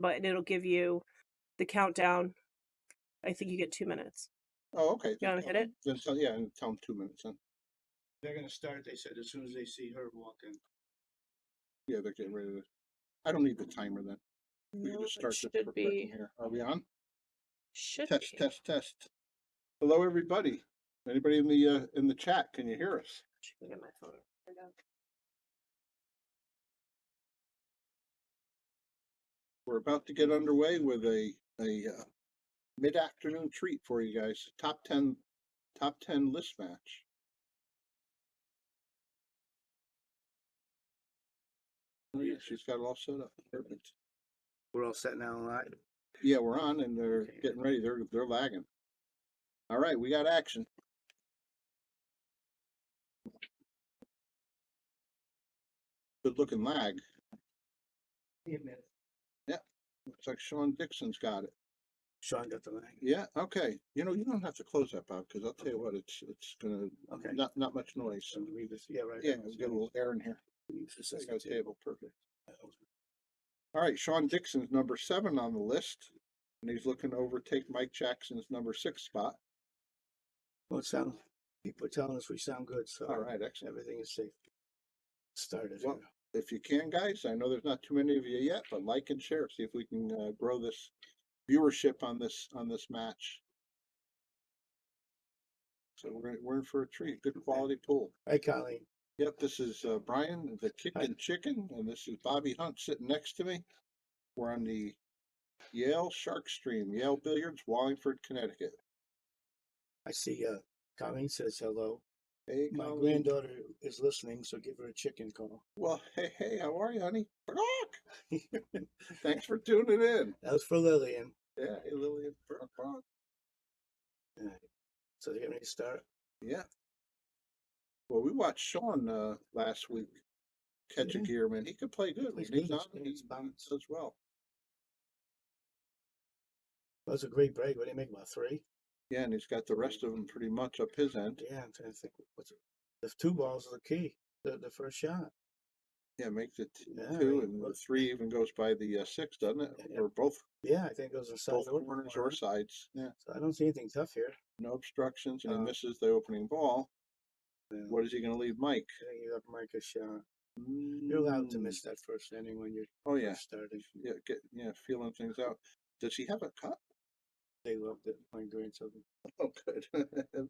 but it'll give you the countdown. I think you get 2 minutes. Oh, okay. You want to hit it? Then yeah, and tell them 2 minutes then. They're gonna start, they said, as soon as they see her walk in. Yeah, they're getting ready to. I don't need the timer then. We can No, just it start this should recording be. here. Are we on? Should Test, be. test, test. Hello, everybody. Anybody in the chat? Can you hear us? Should get my phone. We're about to get underway with a mid-afternoon treat for you guys. Top 10 list match. Oh yeah, she's got it all set up. Perfect. We're all set now, live. Yeah, we're on and they're getting ready. They're lagging. All right, we got action. Good looking lag. Yeah, looks like Shawn Dickson's got it. Shawn got the lag. Yeah, okay. You don't have to close that, Bob, because I'll tell you what, it's gonna not much noise. So read this. Yeah, right. Yeah, we get a little air in here. Just I got a table, perfect. All right, Shawn Dickson's number 7 on the list, and he's looking to overtake Mike Jackson's number 6 spot. Well, people are telling us we sound good, so all right, excellent. Everything is safe. Started. Well, if you can, guys, I know there's not too many of you yet, but like and share. See if we can grow this viewership on this match. So we're in for a treat. Good quality pool. Hi, Colleen. Yep, this is Brian, the Kickin' Chicken, and this is Bobby Hunt sitting next to me. We're on the Yale Shark Stream, Yale Billiards, Wallingford, Connecticut. I see Colleen says hello. Hey, my Colleen. Granddaughter is listening, so give her a chicken call. Well, hey, how are you, honey? Thanks for tuning in. That was for Lillian. Yeah, hey, Lillian. All right. So they're going to start? Yeah. Well, we watched Shawn last week catch a gear, man. He could play good. He's on, he does well. That was a great break. What did he make, about 3? Yeah, and he's got the rest of them pretty much up his end. Yeah, I'm trying to think. The 2 balls are the key. The first shot. Yeah, makes it 2, and the 3 even goes by the 6, doesn't it? Yeah. Or both? Yeah, I think it goes inside both corners or sides. Yeah. So I don't see anything tough here. No obstructions, and he misses the opening ball. Yeah. What is he going to leave Mike? I think you have Mike a shot. You're allowed to miss that first inning when you're starting. Yeah, feeling things out. Does he have a cut? They loved it, my grandchildren. Oh, good.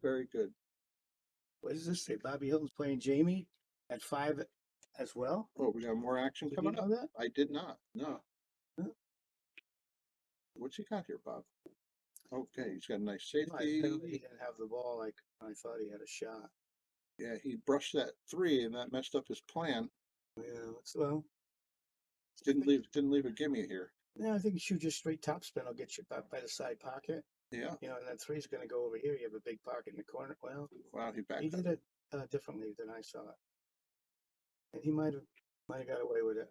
Very good. What does this say? Bobby Hilton's playing Jamie at 5 as well? Oh, we got more action coming up? That? I did not. No. Huh? What's he got here, Bob? Okay, he's got a nice safety. He didn't have the ball like I thought he had a shot. Yeah, he brushed that 3 and that messed up his plan. Yeah, didn't leave a gimme here. Yeah, I think you shoot just straight topspin will get you by the side pocket. Yeah. And then 3's going to go over here. You have a big pocket in the corner. Well, wow, he did it differently than I saw it, and he might have got away with it.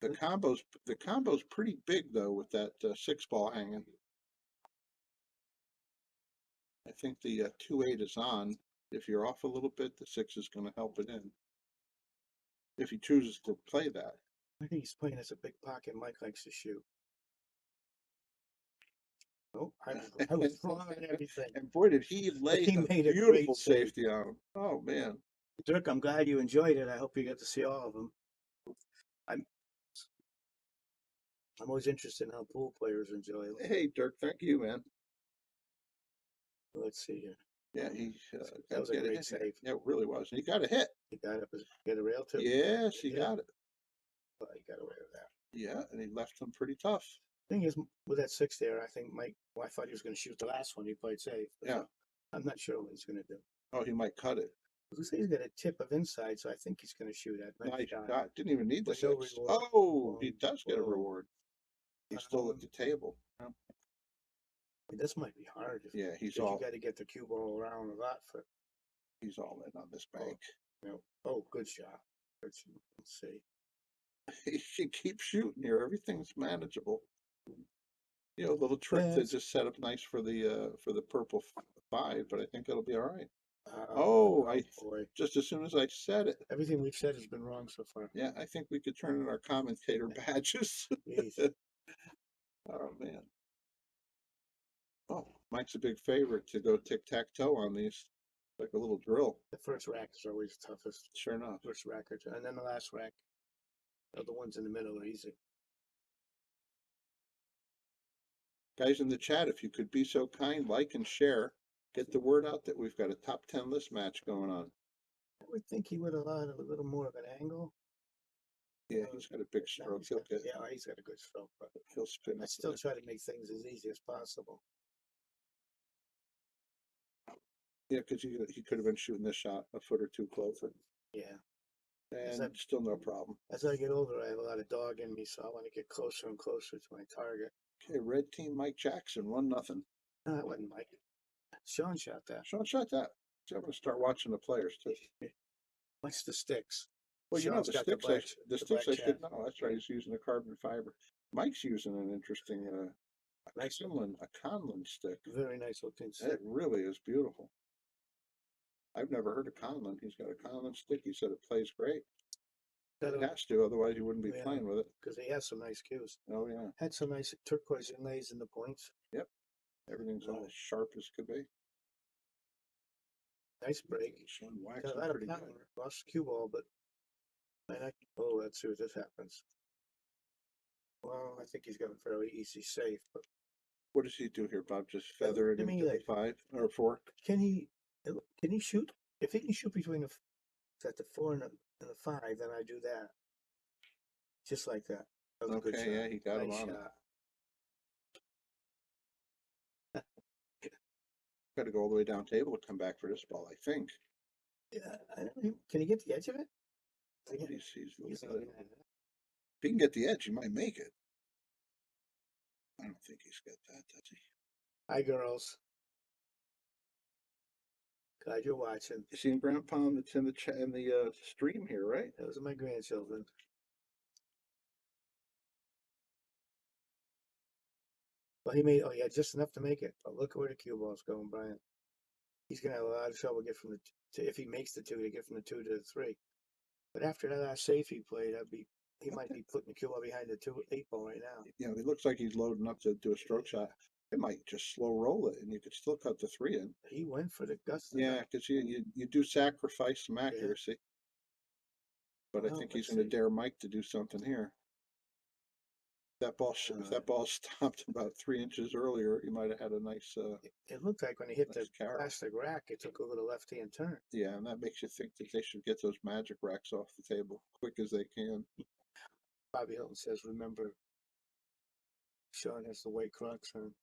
The combo's pretty big though with that 6 ball hanging. I think the 2-8 is on. If you're off a little bit, the 6 is going to help it in. If he chooses to play that. I think he's playing as a big pocket. Mike likes to shoot. Oh, I was wrong on everything. And boy, did he lay a beautiful safety on him. Oh, man. Dirk, I'm glad you enjoyed it. I hope you get to see all of them. I'm always interested in how pool players enjoy it. Hey, Dirk, thank you, man. Let's see here. Yeah, that was a great save. Yeah, it really was. He got a hit. He got up. Get a rail too. Yes, he got it. But he got away with that. Yeah, and he left him pretty tough. Thing is, with that 6 there, I think Mike. Well, I thought he was going to shoot the last one. He played safe. Yeah. I'm not sure what he's going to do. Oh, he might cut it. He's got a tip of inside, so I think he's going to shoot at. Nice shot. Didn't even need the 6. Oh, he does get a reward. He's still at the table. I mean, this might be hard. He's all. You got to get the cue ball around a lot for. He's all in on this bank. Oh, good shot. Let's see. She keeps shooting here. Everything's manageable. A little trick that just set up nice for the purple 5, but I think it'll be all right. Just as soon as I said it. Everything we've said has been wrong so far. Yeah, I think we could turn in our commentator badges. Mike's a big favorite to go tic-tac-toe on these, like a little drill. The first rack is always the toughest. Sure enough. First rack or two, and then the last rack. The ones in the middle are easy. Guys in the chat, if you could be so kind, like and share, get the word out that we've got a top 10 list match going on. I would think he would allow a little more of an angle. Yeah, he's got a big stroke. He'll get, Yeah, he's got a good stroke, but he'll spin. I still try to make things as easy as possible. Yeah, because he could have been shooting this shot a foot or two closer. Yeah. And still no problem. As I get older, I have a lot of dog in me, so I want to get closer and closer to my target. Okay, red team Mike Jackson, 1-0. No, that wasn't Mike. Shawn shot that. Shawn shot that. So I'm going to start watching the players too. What's the sticks? Well, you know, Shawn's the got sticks, the sticks black I chaff. should know. That's right. He's using a carbon fiber. Mike's using an interesting, Nice a Conlon stick. Very nice looking stick. It really is beautiful. I've never heard of Conlon. He's got a Conlon stick. He said it plays great. It has to, otherwise he wouldn't be playing with it. Because he has some nice cues. Oh yeah. Had some nice turquoise inlays in the points. Yep. Everything's all sharp as could be. Nice break. Shawn Got waxing a lot of pretty power. good. Lost the cue ball, but oh, let's see what this happens. Well, I think he's got a fairly easy safe, but What does he do here, Bob? Just feather it into the 5 or 4? can he shoot? If he can shoot between the 4 and the 5, then I do that. Just like that. That was a good shot. Okay, yeah, he got him Nice on it. shot. Got to go all the way down table to come back for this ball, I think. Yeah, I don't know. Can he get the edge of it? He's He's looking at looking it. at it. If he can get the edge, he might make it. I don't think he's got that, does he? Hi, girls. Glad you're watching. You seen Grandpa that's in the chat in the stream here, right? Those are my grandchildren. Well, he had just enough to make it. But look where the cue ball's going, Brian. He's gonna have a lot of trouble get from if he makes the 2 to get from the 2 to the 3. But after that last safe he played, he might be putting the cue ball behind the 8 ball right now. You know, it looks like he's loading up to do a stroke shot. It might just slow roll it, and you could still cut the 3 in. He went for the gusto. Yeah, because you do sacrifice some accuracy. But I think he's going to dare Mike to do something here. If that ball stopped about 3 inches earlier, he might have had a nice. It looked like when he hit nice the plastic rack, it took a little left-hand turn. Yeah, and that makes you think that they should get those magic racks off the table quick as they can. Bobby Hilton says, "Remember, Shawn has the white Crocs on."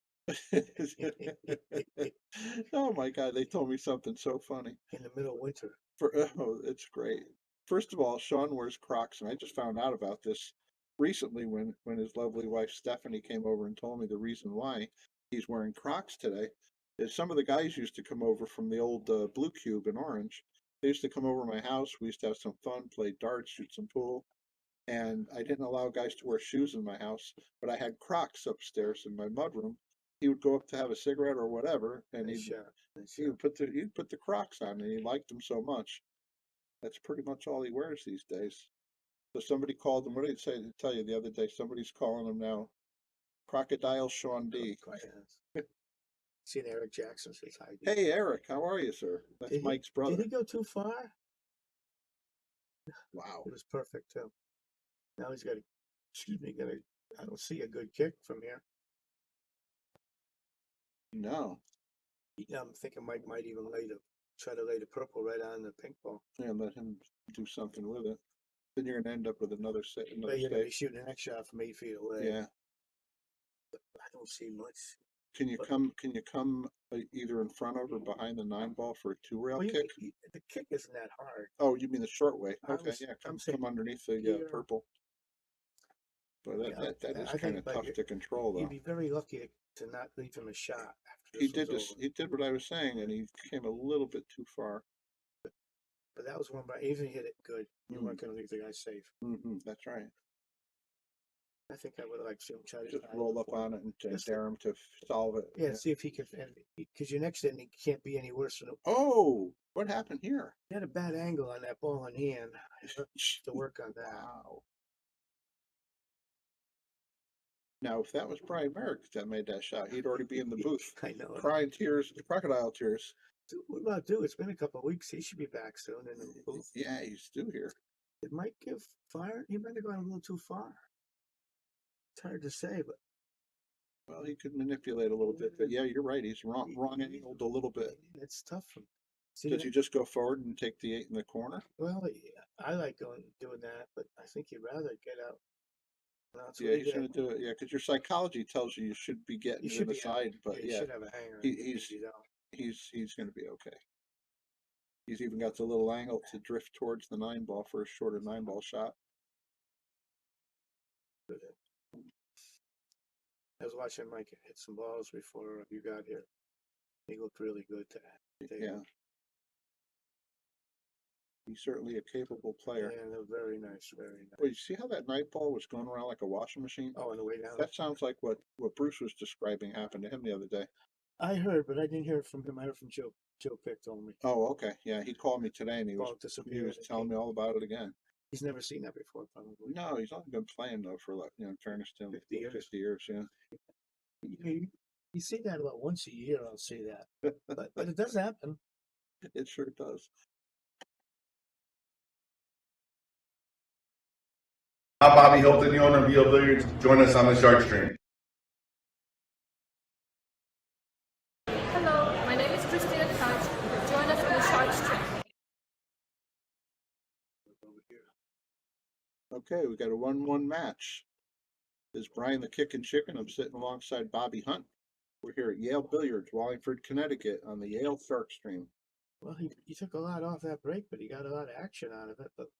Oh my God, they told me something so funny. In the middle of winter. It's great. First of all, Shawn wears Crocs, and I just found out about this recently when his lovely wife Stephanie came over and told me the reason why he's wearing Crocs today is some of the guys used to come over from the old Blue Cube in Orange. They used to come over to my house. We used to have some fun, play darts, shoot some pool. And I didn't allow guys to wear shoes in my house, but I had Crocs upstairs in my mudroom. He would go up to have a cigarette or whatever, and he'd put the Crocs on, and he liked them so much. That's pretty much all he wears these days. So somebody called him. What did he tell you the other day? Somebody's calling him now Crocodile Shawn D. Seen Eric Jackson says hi. Hey Eric, how are you, sir? That's Mike's brother. Did he go too far? Wow. It was perfect too. Now he's got I don't see a good kick from here. No. I'm thinking Mike might even try to lay the purple right on the pink ball. Yeah, let him do something with it. Then you're gonna end up with another set. But you're gonna be shooting the next shot from 8 feet away. Yeah. I don't see much. Can you come either in front of or behind the 9 ball for a 2-rail kick? The kick isn't that hard. Oh, you mean the short way? Okay, come underneath the purple. But that is kind of tough to control, though. You'd be very lucky to not leave him a shot after He did what I was saying, and he came a little bit too far. But that was one. But even hit it good. You weren't going to leave the guy safe. That's right. I think I would like to see him try to just roll up on it and dare him to solve it. Yeah, see if he can. Because your next inning can't be any worse than. Oh, what happened here? He had a bad angle on that ball in hand. To work on that. Wow. Now, if that was Brian Merrick that made that shot, he'd already be in the booth, I know. crying tears, crocodile tears. What about Dew? It's been a couple of weeks. He should be back soon in the booth. Yeah, he's still here. It might give fire. He might have gone a little too far. It's hard to say, but Well, he could manipulate a little bit, but yeah, you're right. He's wrong angled a little bit. it's tough. See Does that? he just go forward and take the 8 in the corner? Well, I like doing that, but I think you'd rather get out. That's Yeah, what he he's did. going to do it. Yeah, because your psychology tells you should be getting You to should the be side, but you yeah, should have a hanger. he's going to be okay. He's even got the little angle to drift towards the 9 ball for a shorter 9 ball shot. I was watching Mike hit some balls before you got here. He looked really good today. Yeah. He's certainly a capable player. Yeah, very nice, very nice. Well, you see how that 9 ball was going around like a washing machine? Oh, on the way down. That sounds like what Bruce was describing happened to him the other day. I heard, but I didn't hear it from him. I heard from Joe. Joe Pick told me. Oh, okay. Yeah, he called me today and he was Disappeared. telling me all about it again. He's never seen that before, probably. No, he's only been playing though for like, in fairness to him, 50 years. 50 years, yeah. You see that about once a year. I'll say that, but it does happen. It sure does. I'm Bobby Hilton, the owner of Yale Billiards. Join us on the Shark Stream. Hello, my name is Christina Couch. Join us on the Shark Stream. Okay, we got a 1-1 match. This is Brian the Kickin' Chicken. I'm sitting alongside Bobby Hunt. We're here at Yale Billiards, Wallingford, Connecticut, on the Yale Shark Stream. Well, he took a lot off that break, but he got a lot of action out of it. But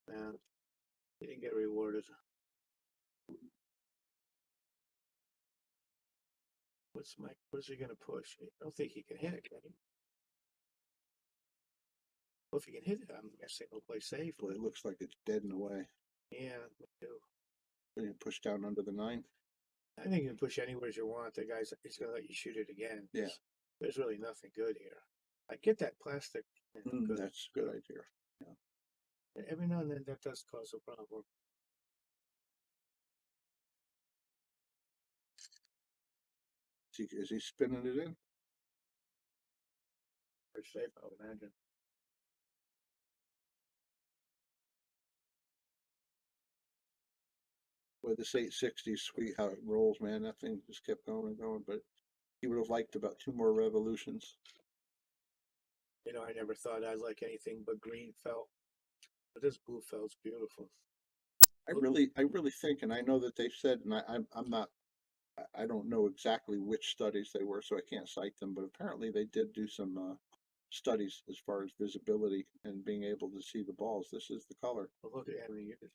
man, he didn't get rewarded. What's he gonna push? I don't think he can hit it, can he? Well, if he can hit it, I'm guessing he'll play safe. Well, it looks like it's dead in the way. Yeah, me too. We're gonna push down under the 9. I think you can push anywhere you want. The guy's he's gonna let you shoot it again. Yeah. There's really nothing good here. I get that plastic. Good. That's a good idea. Yeah. Every now and then that does cause a problem. Is he spinning it in? Pretty safe, I would imagine. Boy, this 860 is sweet how it rolls, man. That thing just kept going and going, but he would have liked about 2 more revolutions. You know, I never thought I'd like anything but green felt. But this blue felt's beautiful. I really think, and I know that they've said, and I don't know exactly which studies they were, so I can't cite them, but apparently they did do some studies as far as visibility and being able to see the balls. This is the color. But look at every year.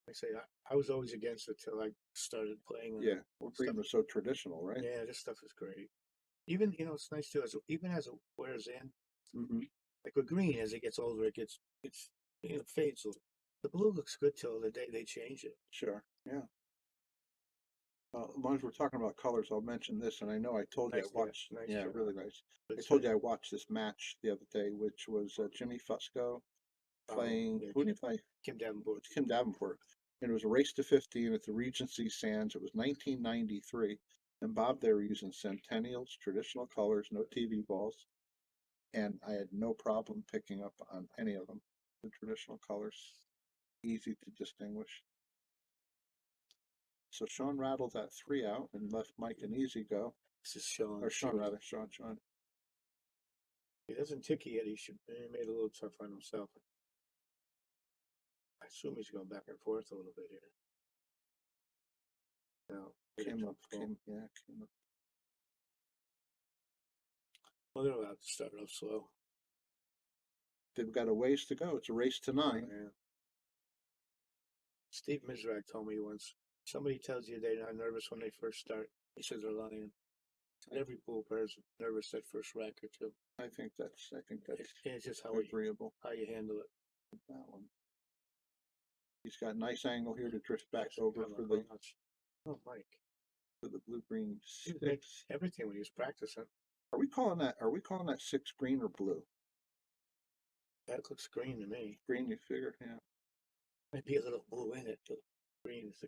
I say I was always against it till I started playing. Yeah, well, green was so traditional, right? Yeah, this stuff is great. Even it's nice too. Even as it wears in, like with green, as it gets older, it fades. The blue looks good till the day they change it. Sure, yeah. As long as we're talking about colors, I'll mention this, and I know I told you I watched. Yeah, really nice. I told you I watched this match the other day, which was Jimmy Fusco playing. Who did he play? Kim Davenport. Kim Davenport. And it was a race to 15 at the Regency Sands. It was 1993. And Bob, they were using Centennials, traditional colors, no TV balls. And I had no problem picking up on any of them. The traditional colors, easy to distinguish. So Shawn rattled that 3 out and left Mike an easy go. This is Shawn. Or Shawn, rather. Shawn. He doesn't tick yet. He made it a little tough on himself. I assume he's going back and forth a little bit here. No. Came up. Well, they're allowed to start off slow. They've got a ways to go. It's a race to 9. Yeah. Steve Mizrak told me once, somebody tells you they're not nervous when they first start, he says they're lying. Every pool player's nervous that first rack or two. I think that's it's just how agreeable. How you handle it. That one. He's got a nice angle here to drift back over for the. Oh, Mike. For the blue-green 6. He makes everything when he was practicing. Are we calling that 6 green or blue? That looks green to me. Green, you figure, yeah. Might be a little blue in it, but green is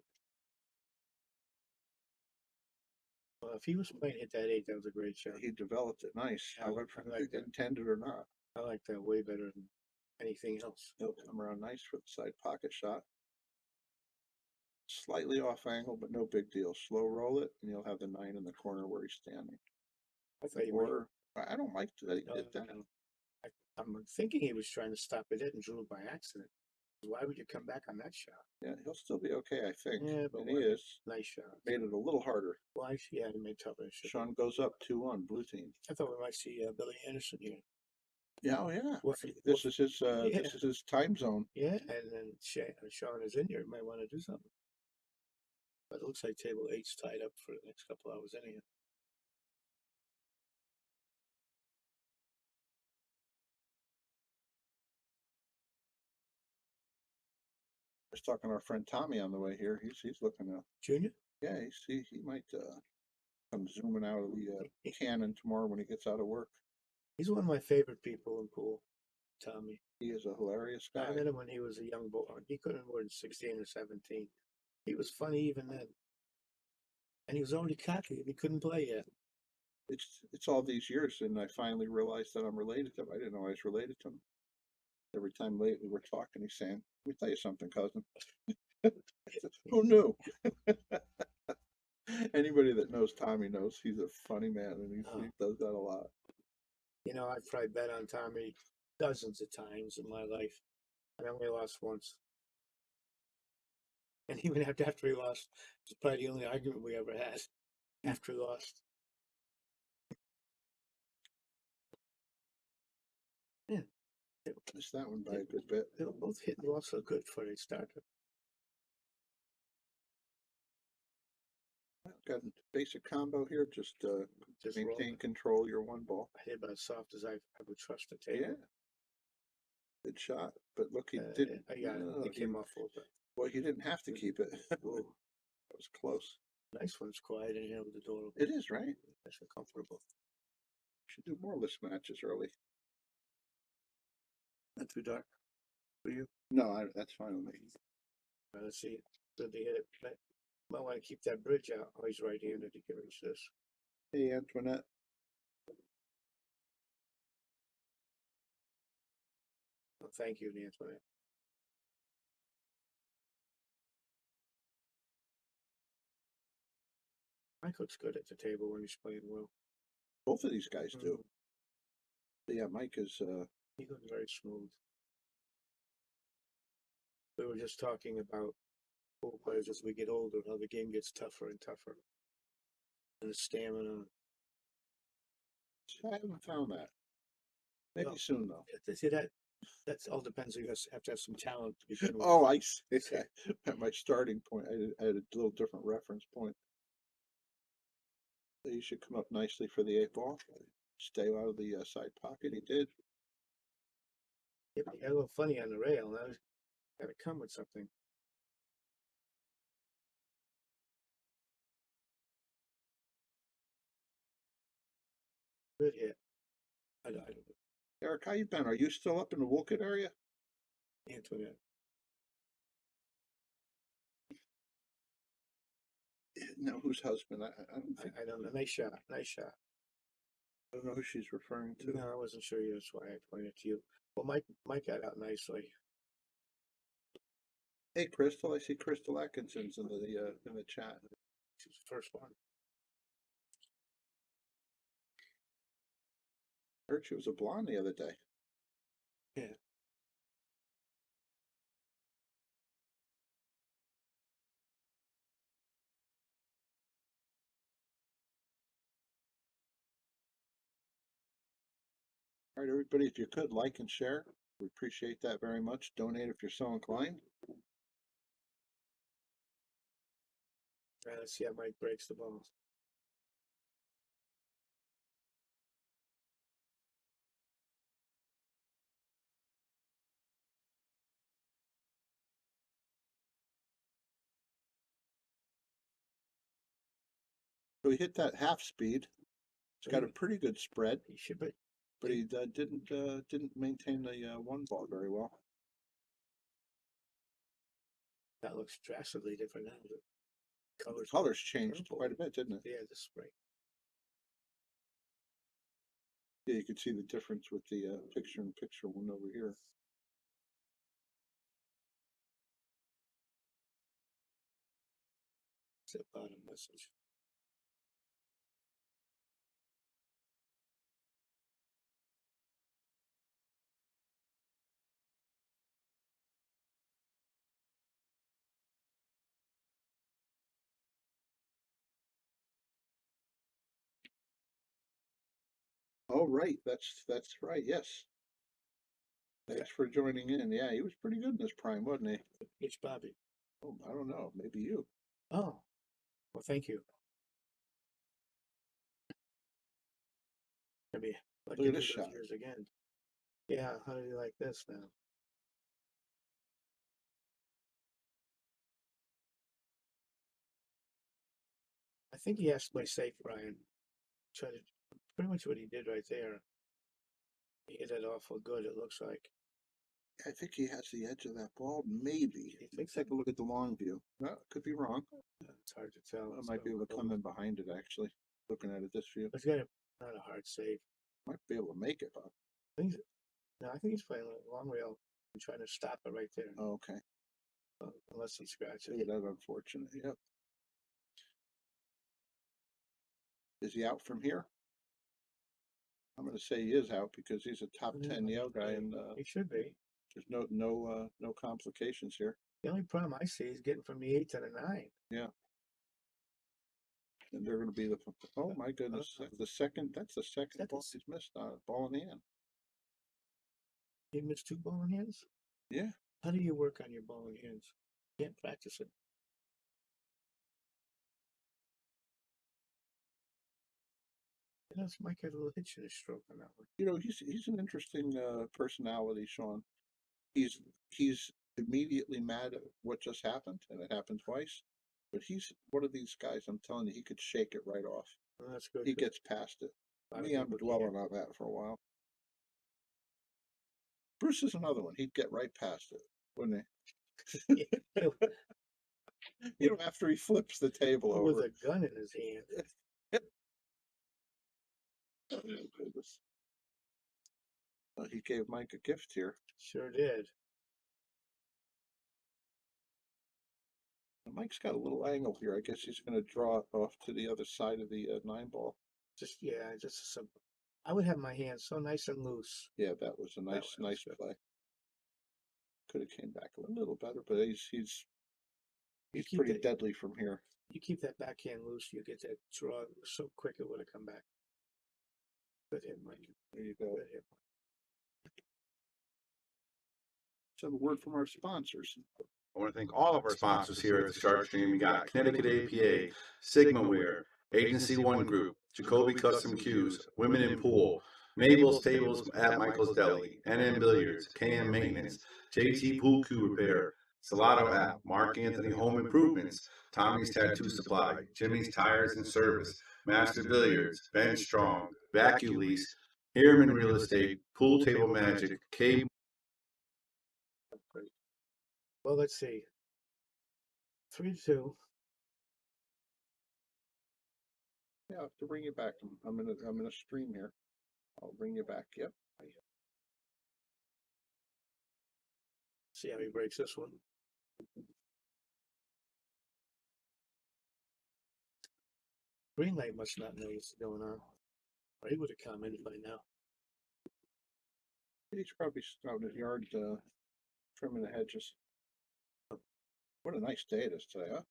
Well, if he was playing hit that 8, that was a great shot. He developed it nice, Yeah, however, I like that. intended or not. I like that way better than anything else. He'll come around nice for the side pocket shot. Slightly off angle, but no big deal. Slow roll it, and you'll have the 9 in the corner where he's standing. I thought he might. Or I don't like that he did that. No. I'm thinking he was trying to stop it and drew it by accident. Why would you come back on that shot? Yeah, he'll still be okay, I think. Yeah, but And he why? is. Nice shot. Made it a little harder. Well, yeah, he made tougher. Sean goes up 2-1, blue team. I thought we might see Billy Anderson here. Yeah, oh yeah. This is his this is his time zone. Yeah, and then Sean is in here. You might want to do something. But it looks like table 8's tied up for the next couple hours anyhow. I was talking to our friend Tommy on the way here. He's looking to Junior? yeah, he might come zooming out of the cannon tomorrow when he gets out of work. He's one of my favorite people in pool, Tommy. He is a hilarious guy. I met him when he was a young boy. He couldn't have more than 16 or 17. He was funny even then. And he was already cocky and he couldn't play yet. It's all these years, and I finally realized that I'm related to him. I didn't know I was related to him. Every time lately we're talking, he's saying, "Let me tell you something, cousin." I said, who knew? Anybody that knows Tommy knows he's a funny man, and he does that a lot. You know, I've probably bet on Tommy dozens of times in my life. I only lost once. And even after he lost, it's probably the only argument we ever had after he lost. Yeah. Missed that one by a good bit. They were both hitting also good before they started. Got a basic combo here, just maintain roll. control your one ball. I hit about as soft as I would trust the table. Yeah. Good shot. But look, he didn't. I got it. It came off a little bit. Well, he didn't have to keep it. That was close. Nice one. It's quiet in here with the door open. It is, right? Nice and comfortable. Should do more list matches early. Not too dark for you? No, that's fine with me. Let's see. Good to hit it. Might want to keep that bridge out. Oh, he's right-handed. He can reach this. Hey, Antoinette. Oh, thank you, Antoinette. Mike looks good at the table when he's playing well. Both of these guys do. Yeah, Mike is he looks very smooth. We were just talking about pool players as we get older, how the game gets tougher and tougher. And the stamina. I haven't found that. Maybe Well, soon though. See that all depends. You have to have some talent to begin with. Oh, I see. At my starting point, I had a little different reference point. He should come up nicely for the 8 ball. Stay out of the side pocket. He did. Yeah, but he got a little funny on the rail. Now he's got to come with something. Good hit. I don't know. Eric, how you been? Are you still up in the Woolkit area? Antoinette. No, whose husband? I don't think. I don't know. Nice shot. Nice shot. I don't know who she's referring to. No, I wasn't sure. That's why I pointed to you. Well, Mike got out nicely. Hey, Crystal. I see Crystal Atkinson's in the chat. She was the first one. I heard she was a blonde the other day. Yeah. All right, everybody, if you could like and share, we appreciate that very much. Donate if you're so inclined. Let's see how Mike breaks the ball. So he hit that half speed. He's got a pretty good spread. He should be. But he didn't maintain the one ball very well. That looks drastically different now. The colors changed quite a bit, didn't it? Yeah, this spring. Yeah, you can see the difference with the picture-in-picture one over here. It's the bottom message. Oh, right, that's right, yes. Thanks for joining in. Yeah, he was pretty good in his prime, wasn't he? It's Bobby. Oh, I don't know, maybe you. Oh, well, thank you. Maybe like Look to at do this those shot. years again. Yeah, how do you like this now? I think he has to play safe, Brian. Try to pretty much what he did right there. He hit it awful good, it looks like. I think he has the edge of that ball, maybe. You think Take a look at the long view. Well, could be wrong. It's hard to tell. I It's might be able to got a come little- in behind it, actually, looking at it this view. It's got not a hard save. Might be able to make it, but, No, I think he's playing a long rail and trying to stop it right there. oh, okay. Unless he scratches. Look at that, unfortunate, yep. Is he out from here? I'm gonna say he is out because he's a top 10 Yale guy and, He should be. there's no complications here. The only problem I see is getting from the 8 to the 9. And they're gonna be oh my goodness, that's the second That ball is- he's missed, ball in hand. He missed 2 ball in hands? Yeah. How do you work on your ball in hands? Can't practice it. That's Mike had a little hitch in his stroke on that one. You know, he's an interesting personality, Sean. He's immediately mad at what just happened, and it happened twice. But he's one of these guys, I'm telling you, he could shake it right off. Well, that's good. He gets past it. A lot of Me, I'm people dwelling can't. on that for a while. Bruce is another one. He'd get right past it, wouldn't he? You know, after he flips the table With over. a gun in his hand. Oh, goodness. He gave Mike a gift here. Sure did. And Mike's got a little angle here. I guess he's going to draw it off to the other side of the 9-ball. Just a simple. I would have my hands so nice and loose. Yeah, that was a That nice one was good. play. Could have came back a little better, but he's keep pretty that- deadly from here. You keep that backhand loose, you get that draw so quick it would have come back. Good hit, Mike. There you go. Good hit. Let's have a word from our sponsors. I want to thank all of our sponsors here at the Shark Stream. We got Connecticut APA, Sigmaware, Agency One Group, Jacoby Custom Cues, Women in Pool, Mabel's Tables at Michael's Deli, NM Billiards, KM Maintenance, JT Pool Cue Repair, Salado App, Mark Anthony Home Improvements, Tommy's Tattoo Supply, Jimmy's Tires and Service, Master Billiards, Ben Strong, Vacuum Lease, Harriman Real Estate, Pool Table Magic, K. Great. Well, let's see. 3-2. Yeah, I have to bring you back. I'm in a stream here. I'll bring you back. Yep. See how he breaks this one. Green light must not know what's going on. Or he would have commented by now. He's probably out in his yard trimming the hedges. What a nice day it is today, huh?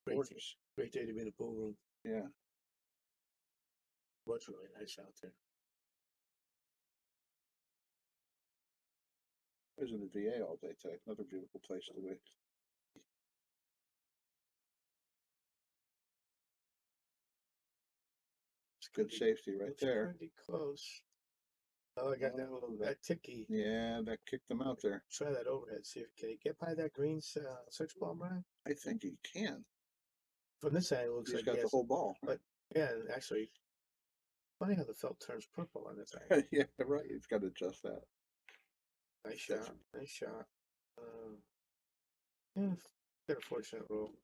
Great, Gorgeous. great day to be in the pool room. Yeah. What's really nice out there. I was in the VA all day today. Another beautiful place to be. It's good safety right It's there. pretty close. Oh, I got that Oh, little that- that ticky. Yeah, that kicked them out there. Try that overhead. See if can he get by that green 6-ball, Brian? I think he can. From this side, it looks He's like got he the has, whole ball. but yeah, actually, funny how the felt turns purple on this side. Yeah, right. He's got to adjust that. Nice shot. Definitely. Nice shot. Yeah, got a fortunate roll.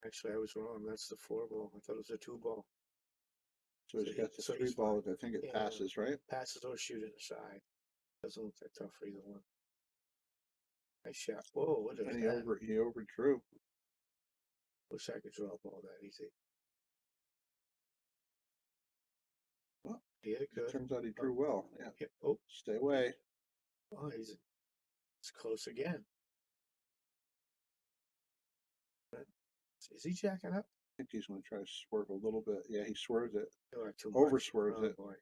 Actually, I was wrong. That's the 4-ball. I thought it was a 2-ball. So he's got the so 3 he's ball. fine. I think it Yeah. passes, right? Passes or shoot it aside. Doesn't look that tough for either one. Nice shot. Whoa, what is And that? he overdrew. Wish I could draw a ball that easy. Well, He hit it good. turns out he drew well. Yeah. Yeah. Oh, Stay away. oh, it's close again. Is he jacking up? I think he's going to try to swerve a little bit. Yeah, he swerves it. Too Over much. swerves Oh, it. boy.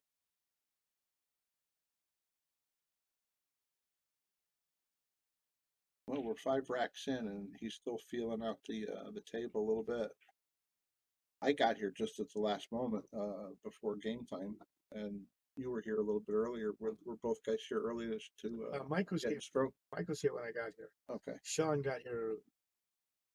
Well, we're 5 racks in, and he's still feeling out the table a little bit. I got here just at the last moment before game time, and you were here a little bit earlier. We're both guys here early to Mike was get here. stroke. Mike was here when I got here. Okay. Sean got here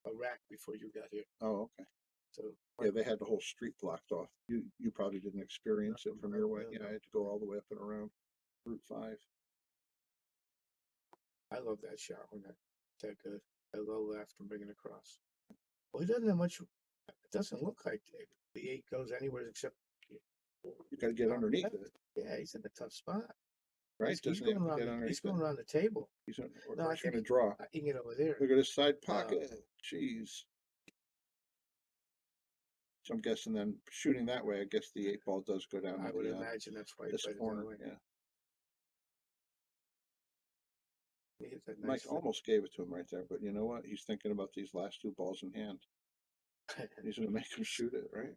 a rack before you got here. Oh, okay. So Yeah, they had the whole street blocked off. You probably didn't experience it from your way. Yeah, I had to go all the way up and around Route 5. I love that shot when that good. That low left and bring it across. Well, he doesn't have much. It doesn't look like the 8 goes anywhere except. You got to get underneath it, Yeah, he's in a tough spot. right? He's Doesn't he going have to get around. underneath He's going it? around the table. He's No, I trying think to draw. he can get over there. Look at his side pocket. Jeez. So I'm guessing then shooting that way, I guess the 8 ball does go down. I would imagine that's why he this played it that corner. way. Yeah. He hit that Mike nice almost gave it to him right there, but you know what? He's thinking about these last 2 balls in hand. He's going to make him shoot it, right?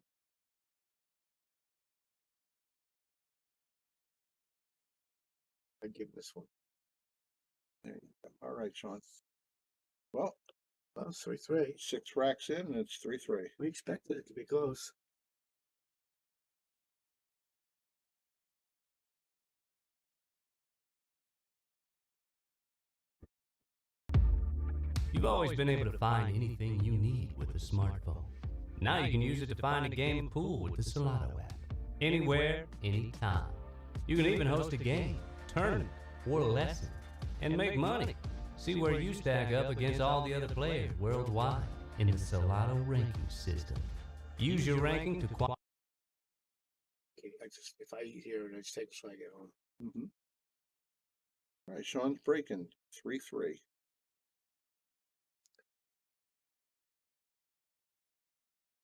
I'd give this one. There you go. All right, Sean. Well, Well, it's 3-3. 6 racks in, and it's 3-3. We expected it to be close. You've always been able to find anything you need with a smartphone. Now you can use it to find a game of pool with the Solato app. Anywhere, anytime. You can even host a game, tournament, or lesson, and make money. See where you stack up against all the other players worldwide in the Solato ranking system. Use your ranking to qualify. Okay, if I eat here and I just take a swag at home. Mm-hmm. All right, Sean's breaking 3-3.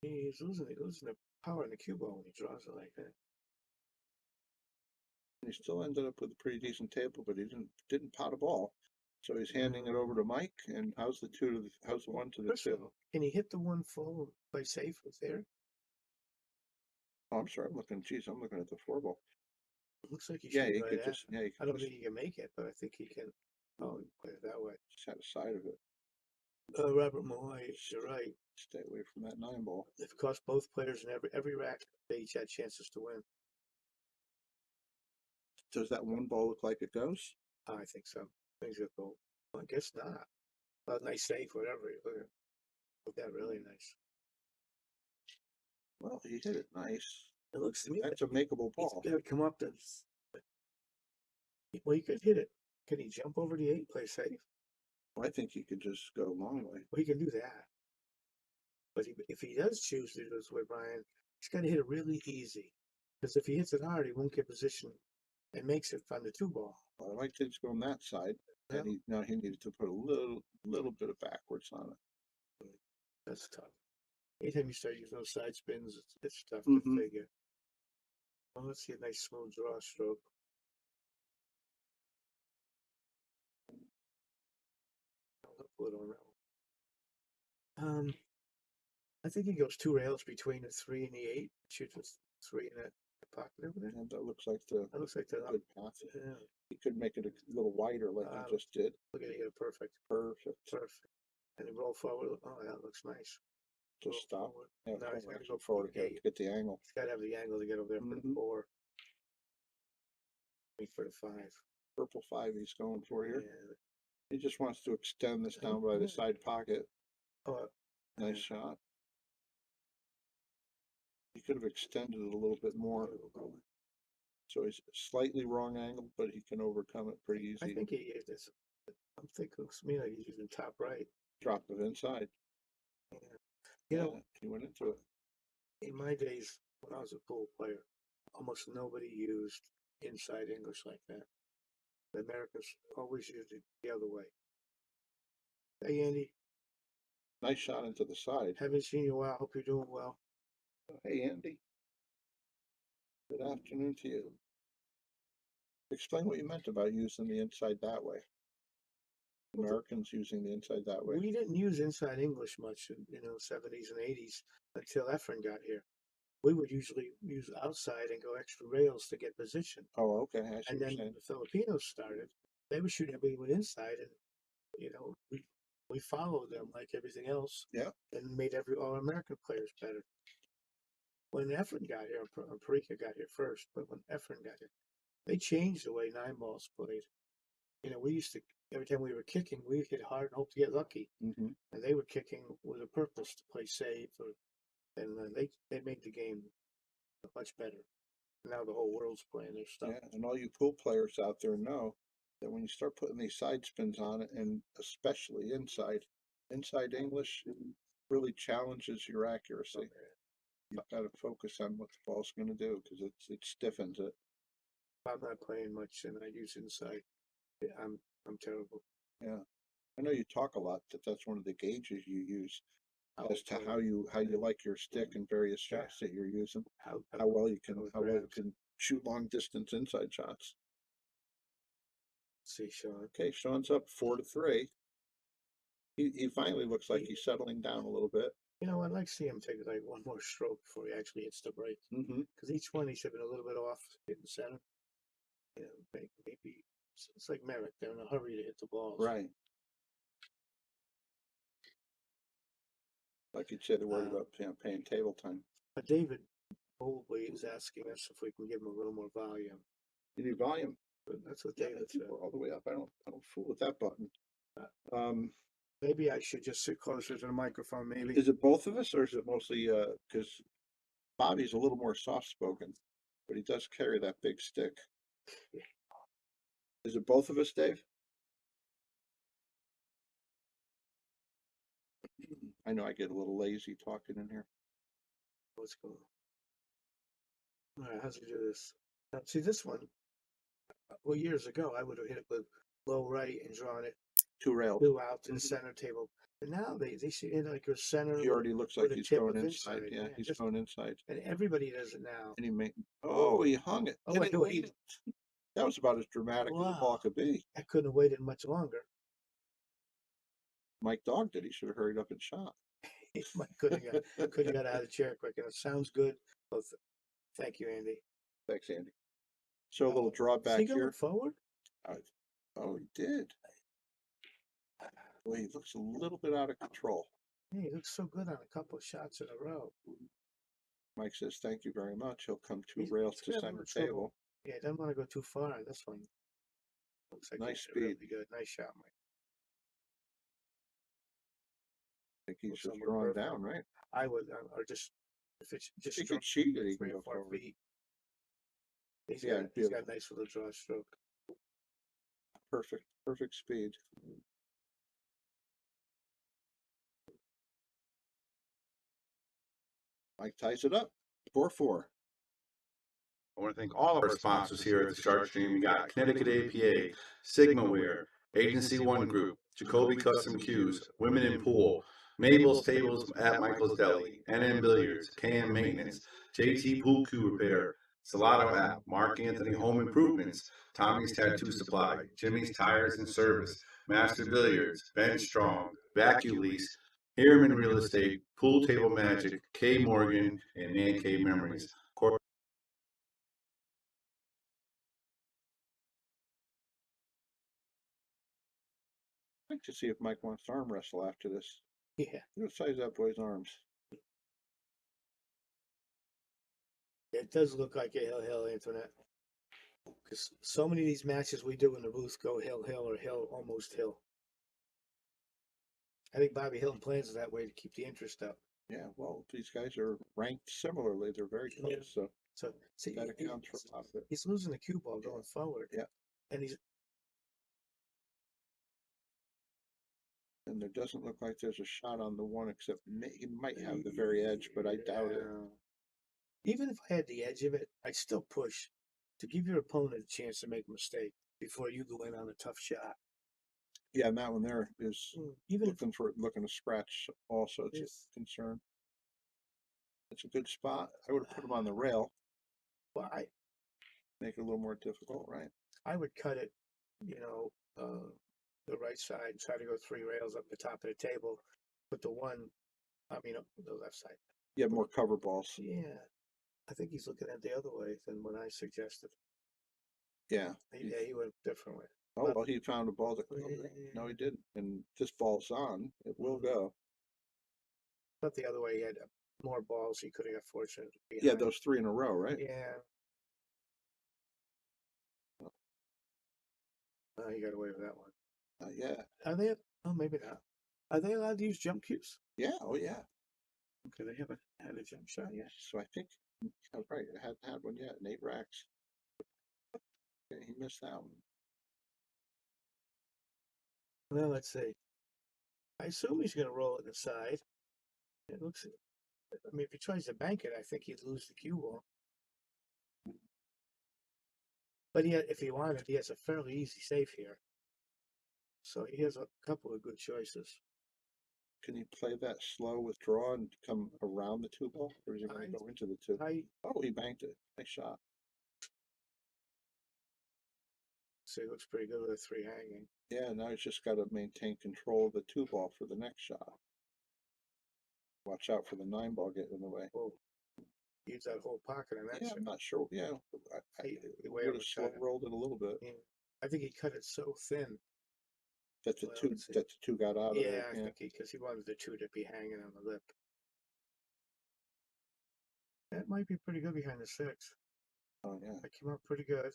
He's losing the power in the cue ball when he draws it like that. He still ended up with a pretty decent table, but he didn't pot a ball. So he's handing it over to Mike. And how's the 1 to the 2? Can he hit the 1 full and play safe with there? Oh, I'm sorry. I'm looking at the 4 ball. It looks like he Yeah, should he right could at just. it. Yeah, he I could don't just, think he can make it, but I think he can. Oh, he play it that way. just had a side of it. Robert Malloy, you're right. Stay away from that 9 ball. It cost both players in every rack. They each had chances to win. Does that 1 ball look like it goes? I think so. Things that go. Well, I guess not. Well, nice save, whatever. Look at that, really nice. Well, he hit it nice. It looks to me That's a makeable ball. he's got to come up to. Well, he could hit it. Can he jump over the 8, play safe? Well, I think he could just go a long way. Well, he can do that. But if he does choose to do this way, Brian, he's got to hit it really easy. Because if he hits it hard, he won't get position and makes it on the 2 ball. Well, I like to go on that side. Yeah. And now he needed to put a little bit of backwards on it. That's tough. Anytime you start using those side spins, it's tough Mhm. to figure. Well, let's see a nice smooth draw stroke. I'll put it on that one. I think he goes 2 rails between the 3 and the 8. Shoots with 3 in that pocket over there. And that looks like the That looks like the good path. yeah. He could make it a little wider like he just did. Look at it, perfect. Perfect. And then roll forward. Oh, that looks nice. Just Roll stop. forward. Yeah, No, he's don't gotta actually go forward forward. to get the angle. He's got to have the angle to get over there for the Mhm. 4. Wait for the 5. Purple 5 he's going for here. Yeah. He just wants to extend this down by the side pocket. Oh, Nice shot. He could have extended it a little bit more. So he's slightly wrong angle, but he can overcome it pretty easy. I think he is. I'm thinking, looks to me like he's using top right. Drop it inside. Yeah. You know, he went into it. in my days when I was a pool player, almost nobody used inside English like that. The Americans always used it the other way. Hey, Andy, Nice shot into the side. haven't seen you in a while. Hope you're doing well. Hey, Andy. Good afternoon to you. Explain what you meant about using the inside that way. Americans using the inside that way. We didn't use inside English much in, 70s and 80s until Efren got here. We would usually use outside and go extra rails to get position. Oh, okay. I see And what then you're saying. the Filipinos started. They would shoot everybody with inside, and we followed them like everything else. Yeah. And made all American players better. When Efren got here, Parika got here first, but when Efren got here, they changed the way 9-balls played. We used to, every time we were kicking, we'd hit hard and hope to get lucky. Mm-hmm. And they were kicking with a purpose to play safe, and they made the game much better. Now the whole world's playing their stuff. Yeah, and all you pool players out there know that when you start putting these side spins on it, and especially inside English really challenges your accuracy. You've got to focus on what the ball's going to do because it stiffens it. I'm not playing much, and I use inside. I'm terrible. Yeah, I know you talk a lot that's one of the gauges you use as to how you like your stick and various shots that you're using. How well you can shoot long distance inside shots. See, Shawn. Okay, Shawn's up 4-3. He finally looks like he's settling down a little bit. I'd like to see him take like one more stroke before he actually hits the break. Mm-hmm. Because each one he should have been a little bit off hitting center. Maybe it's like Merrick. They're in a hurry to hit the balls. Right. Like you said, they're worried about paying table time. But David boldly is asking us if we can give him a little more volume. You need volume. But that's what David said. We're all the way up. I don't fool with that button. Maybe I should just sit closer to the microphone. Maybe. Is it both of us, or is it mostly because Bobby's a little more soft spoken, but he does carry that big stick. Is it both of us, Dave? I know I get a little lazy talking in here. What's going on? All right, how's he do this? Now, see this one. Well, years ago, I would have hit it with low right and drawn it Two rails. two out to the center table. But now they see it like a center. He already looks like with a he's tip going of inside. Yeah, he's going inside. And everybody does it now. And he made. Oh, he hung it. Oh, Didn't I wait it. That was about as dramatic as the ball could be. I couldn't have waited much longer. Mike Dog did. He should have hurried up and shot. Mike could have got out of the chair quick. And it sounds good. Well, thank you, Andy. Thanks, Andy. So a little drawback he going here. Forward? Oh, he did. Well, he looks a little bit out of control. Hey, he looks so good on a couple of shots in a row. Mike says, thank you very much. He'll come 2 rails to center table. Yeah, doesn't want to go too far on this one. Looks like Nice speed. Really good. Nice shot, Mike. I think he's just drawn down, right? I would, or just, if it's just he could cheat it, he can 3 go or 4 forward. feet. He's Yeah, got a nice little draw stroke. Perfect speed. Mike ties it up, 4-4. I want to thank all of our sponsors here at the Shark Stream. We got Connecticut APA, Sigmaware, Agency One Group, Jacoby Custom Cues, Women in Pool, Mabel's Tables at Michael's Deli, NM Billiards, KM Maintenance, JT Pool Cue Repair, Salado App, Mark Anthony Home Improvements, Tommy's Tattoo Supply, Jimmy's Tires and Service, Master Billiards, Ben Strong, Vacuum Lease, Harriman Real Estate, Pool Table Magic, K Morgan, and Man Cave Memories. I'd like to see if Mike wants to arm wrestle after this. Yeah. Look at the size of that boy's arms. It does look like a hill, Antoinette. Because so many of these matches we do in the booth go hill, or hill, almost hill. I think Bobby Hilton plans it that way to keep the interest up. Yeah, well, these guys are ranked similarly. They're very close, so see, that accounts for a lot of it. He's losing the cue ball going forward. Yeah. And he's And there doesn't look like there's a shot on the one, except he might have the very edge, but I doubt it. Even if I had the edge of it, I'd still push to give your opponent a chance to make a mistake before you go in on a tough shot. Yeah, and that one there is Even if looking to scratch also. It's Yes. a concern. It's a good spot. I would have put him on the rail, well, make it a little more difficult, right? I would cut it, the right side, try to go 3 rails up the top of the table, put the the left side. You have more cover balls. Yeah, I think he's looking at the other way than what I suggested. Yeah. He went a different way. Oh, well, he found a ball that, no, he didn't. And this ball's on, it will go. But the other way, he had more balls. He could have got fortunate. Yeah, those 3 in a row, right? Yeah. He got away with that one. Yeah. Are they? Oh, maybe not. Are they allowed to use jump cues? Yeah. Oh, yeah. Okay, they haven't had a jump shot yet. So I think, right, I hadn't had one yet. 8 racks. Okay, he missed that one. Well, let's see. I assume he's going to roll it inside. It looks. I mean, if he tries to bank it, I think he'd lose the cue ball. But if he wanted, he has a fairly easy save here. So he has a couple of good choices. Can he play that slow withdraw and come around the 2 ball? Or is he going to go into the 2? Oh, he banked it. Nice shot. So he looks pretty good with a 3 hanging. Yeah, now he's just got to maintain control of the 2 ball for the next shot. Watch out for the 9 ball getting in the way. Whoa. Use that whole pocket on that Yeah, shot. I'm not sure. Yeah, I would have slow rolled it a little bit. Yeah. I think he cut it so thin that the two got out of it. Yeah, I think because he wanted the 2 to be hanging on the lip. That might be pretty good behind the 6. Oh yeah, that came out pretty good.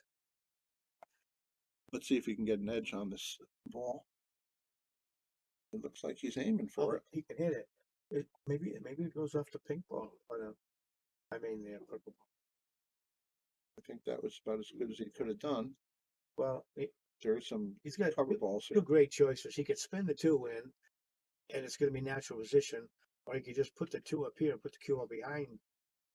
Let's see if he can get an edge on this ball. It looks like he's aiming for it. He can hit it. Maybe it goes off the pink ball. The purple ball. I think that was about as good as he could have done. Well, there's some he's got cover balls here. 2 great choices. He could spin the 2 in, and it's going to be natural position, or he could just put the 2 up here and put the cue ball behind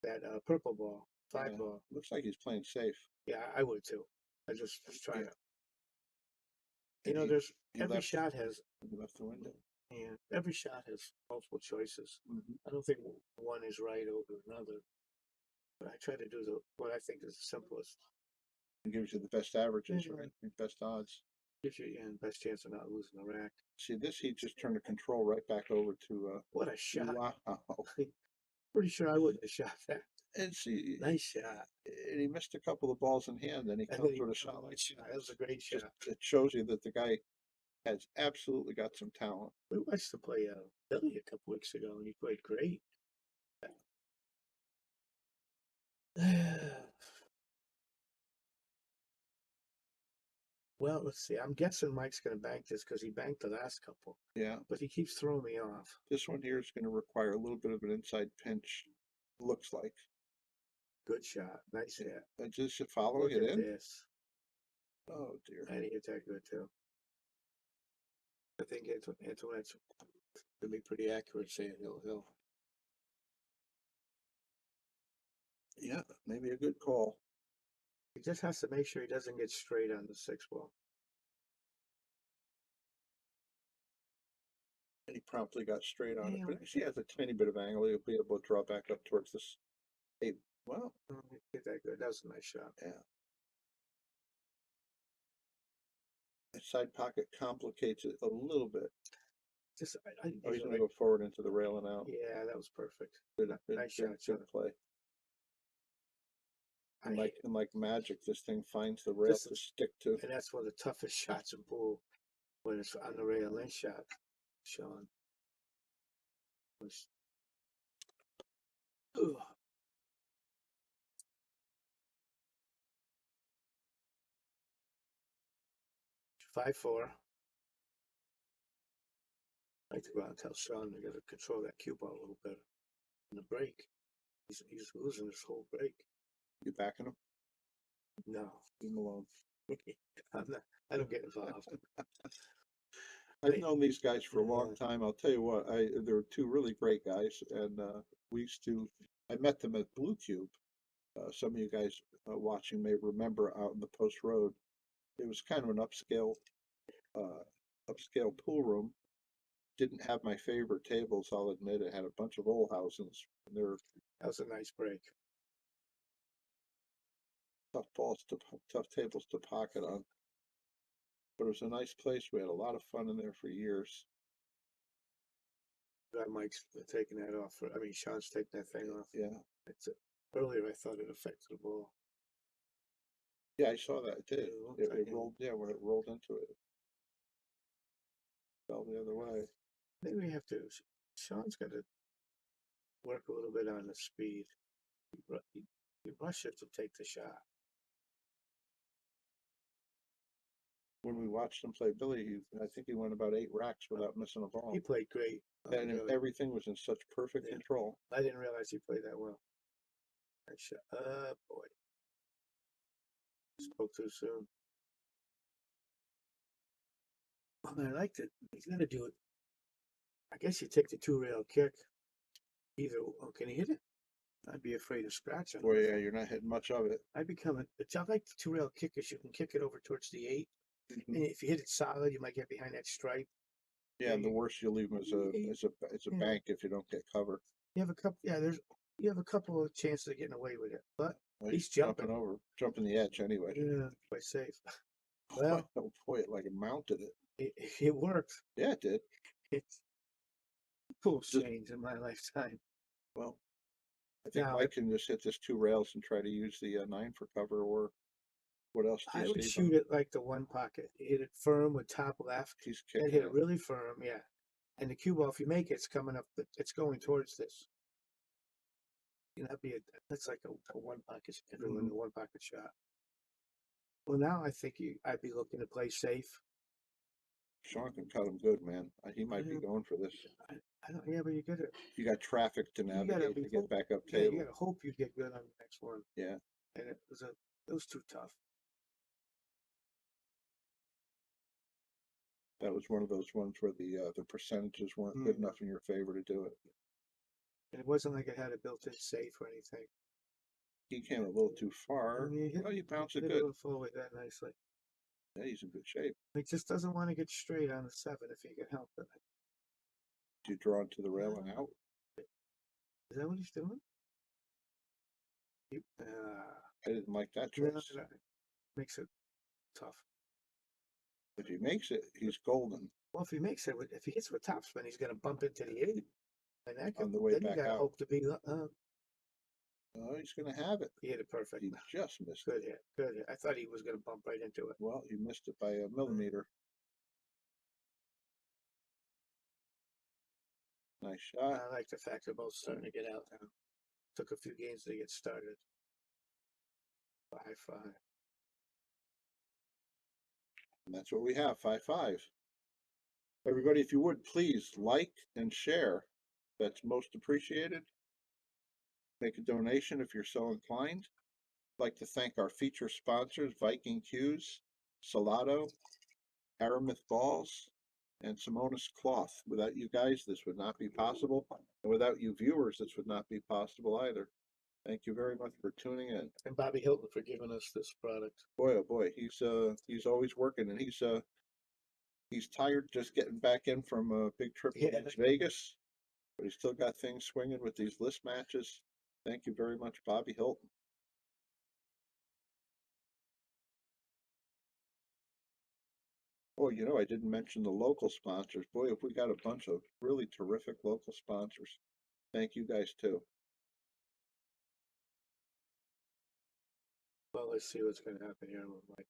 that purple ball, 5 ball. Looks like he's playing safe. Yeah, I would too. I just trying to. There's every shot has left the window. Yeah, every shot has multiple choices. Mm-hmm. I don't think one is right over another, but I try to do what I think is the simplest. It gives you the best averages, right? Best odds. Gives you best chance of not losing the rack. See this, he just turned the control right back over to. What a shot! Wow. Pretty sure I wouldn't have shot that. And see, nice shot. And he missed a couple of balls in hand, then he comes with a shot like that. That was a great shot. It shows you that the guy has absolutely got some talent. We watched him play Billy a couple weeks ago, and he played great. Well, let's see. I'm guessing Mike's going to bank this because he banked the last couple. Yeah. But he keeps throwing me off. This one here is going to require a little bit of an inside pinch, looks like. Good shot. Nice hit. Just following it in? This. Oh, dear. And he hit that good, too. I think Antoinette's going to be pretty accurate saying he'll. Yeah, maybe a good call. He just has to make sure he doesn't get straight on the 6 ball. And he promptly got straight on it. But if he has a tiny bit of angle, he'll be able to draw back up towards this 8. Well, hit that good. That was a nice shot. Yeah. The side pocket complicates it a little bit. He's going to go forward into the rail and out. Yeah, that was perfect. Good nice shot. Good play. And like magic, this thing finds the rail to stick to. And that's one of the toughest shots in pool, when it's on the rail and shot, Shawn. Ugh. Five, 4. I like to go out and tell Shawn to control that cue ball a little better. In the break, he's losing this whole break. You backing him? No. Leave him alone. I don't get involved. I've known these guys for a long Yeah. time. I'll tell you what, they're two really great guys, and I met them at Blue Cube. Some of you guys watching may remember out in the Post Road. It was kind of an upscale pool room. Didn't have my favorite tables, I'll admit. It had a bunch of old houses. And they're That was a nice break. tough tables to pocket on. But it was a nice place. We had a lot of fun in there for years. That Mike's taking that off. I mean, Sean's taking that thing off. Yeah. Earlier, I thought it affected the ball. Yeah, I saw that too. Yeah, It rolled, yeah, when it rolled into it. Fell the other way. Maybe we have to. Sean's got to work a little bit on the speed. You rush it to take the shot. When we watched him play Billy, I think he went about 8 racks without missing a ball. He played great. And Really. everything was in such perfect Yeah. control. I didn't realize he played that well. Nice shot. Boy. Spoke too soon. I mean, I liked it. He's gonna do it. I guess you take the 2-rail kick. Either, can he hit it? I'd be afraid of scratching. Boy, yeah, you're not hitting much of it. I like the 2-rail kick because you can kick it over towards the 8. Mhm. And if you hit it solid, you might get behind that stripe. Yeah, and the worst you leave him is a bank if you don't get cover. You have a couple. Yeah, you have a couple of chances of getting away with it, but Well, he's jumping. jumping the edge anyway. Yeah, quite safe. Well, Oh boy, it like it mounted it. it worked. Yeah, it did. It's cool change in my lifetime. Well, I think Now, Mike can just hit this 2 rails and try to use the 9 for cover, or what else do I you would see? shoot it like the one pocket. Hit it firm with top left. He's And kicking hit it it. really firm, yeah. And the cue ball, if you make it, it's coming up. It's going towards this. You know, that's like a one pocket, everyone a one pocket shot. Well, now I think I'd be looking to play safe. Sean can cut him good, man. He might be going for this. I don't. Yeah, but you gotta. You got traffic to navigate to get back up Yeah, table. you gotta hope you get good on the next one. Yeah. And it was too tough. That was one of those ones where the percentages weren't good enough in your favor to do it. And it wasn't like it had a built-in safe or anything. He came a little too far. Well, you bounced it good. Forward that nicely. Yeah, he's in good shape. He just doesn't want to get straight on the 7 if he can help it. Do you draw into the rail and out? Is that what he's doing? I didn't like that choice. No, makes it tough. If he makes it, he's golden. Well, if he makes it, if he hits with topspin, he's going to bump into the 8. And that could, On the way then back you got to out. hope to be. Oh, he's going to have it. He hit it perfect. He just missed Good it. hit. Good hit. I thought he was going to bump right into it. Well, he missed it by a millimeter. Nice shot. I like the fact they're both starting to get out now. Took a few games to get started. 5-5. And that's what we have, 5-5. Everybody, if you would, please like and share. That's most appreciated. Make a donation if you're so inclined. I'd like to thank our feature sponsors, Viking Cues, Salado, Aramith Balls, and Simonis Cloth. Without you guys, this would not be possible. And without you viewers, this would not be possible either. Thank you very much for tuning in. And Bobby Hilton for giving us this product. Boy, oh boy, he's always working, and he's tired just getting back in from a big trip to Las Vegas, but he's still got things swinging with these list matches. Thank you very much, Bobby Hilton. Oh, you know, I didn't mention the local sponsors. Boy, if we got a bunch of really terrific local sponsors. Thank you guys too. Well, let's see what's going to happen here with Mike.